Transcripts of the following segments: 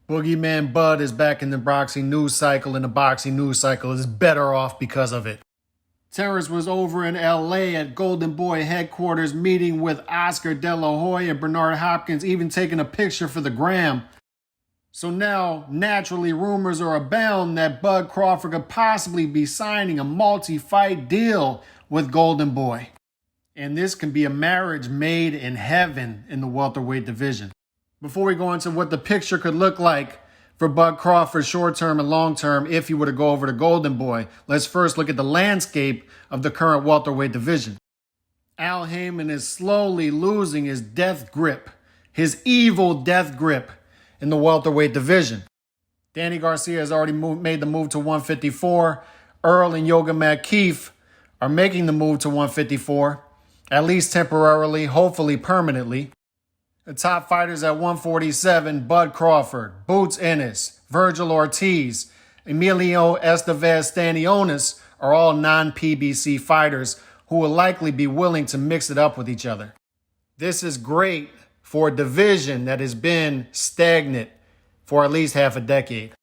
Boogeyman Bud is back in the boxing news cycle, and the boxing news cycle is better off because of it. Terrence was over in LA at Golden Boy headquarters meeting with Oscar De La Hoya and Bernard Hopkins, even taking a picture for the gram. So now, naturally, rumors are abound that Bud Crawford could possibly be signing a multi-fight deal with Golden Boy. And this can be a marriage made in heaven in the welterweight division. Before we go into what the picture could look like for Bud Crawford short-term and long-term if he were to go over to Golden Boy, let's first look at the landscape of the current welterweight division. Al Heyman is slowly losing his death grip, his evil death grip in the welterweight division. Danny Garcia has already made the move to 154. Earl and Yoga McKeith are making the move to 154, at least temporarily, hopefully permanently. The top fighters at 147, Bud Crawford, Boots Ennis, Vergil Ortiz, Emilio Estevez Stanionis are all non-PBC fighters who will likely be willing to mix it up with each other. This is great for a division that has been stagnant for at least half a decade.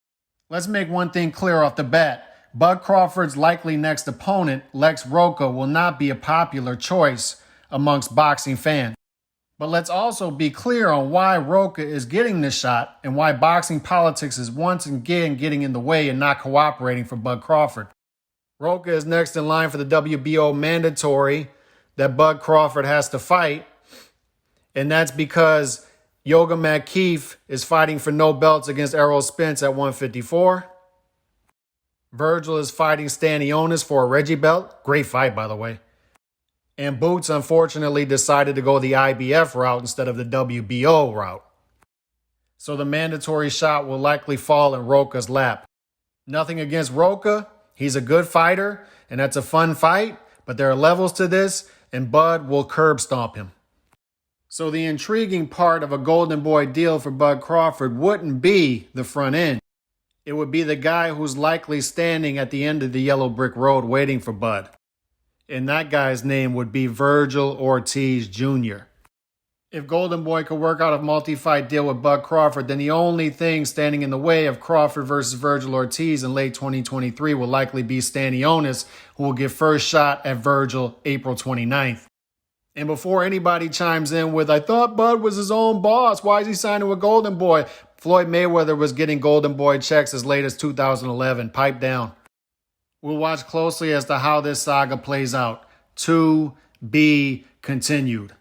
Let's make one thing clear off the bat. Bud Crawford's likely next opponent, Lex Roca, will not be a popular choice amongst boxing fans. But let's also be clear on why Roca is getting this shot and why boxing politics is once again getting in the way and not cooperating for Bud Crawford. Roca is next in line for the WBO mandatory that Bud Crawford has to fight, and that's because Yoga McKeith is fighting for no belts against Errol Spence at 154. Vergil is fighting Stanionis for a Reggie belt. Great fight, by the way. And Boots, unfortunately, decided to go the IBF route instead of the WBO route. So the mandatory shot will likely fall in Roca's lap. Nothing against Roca. He's a good fighter, and that's a fun fight. But there are levels to this, and Bud will curb stomp him. So the intriguing part of a Golden Boy deal for Bud Crawford wouldn't be the front end. It would be the guy who's likely standing at the end of the yellow brick road waiting for Bud. And that guy's name would be Vergil Ortiz Jr. If Golden Boy could work out a multi-fight deal with Bud Crawford, then the only thing standing in the way of Crawford versus Vergil Ortiz in late 2023 will likely be Stanionis, who will get first shot at Vergil April 29th. And before anybody chimes in with, I thought Bud was his own boss, why is he signing with Golden Boy? Floyd Mayweather was getting Golden Boy checks as late as 2011. Pipe down. We'll watch closely as to how this saga plays out. To be continued.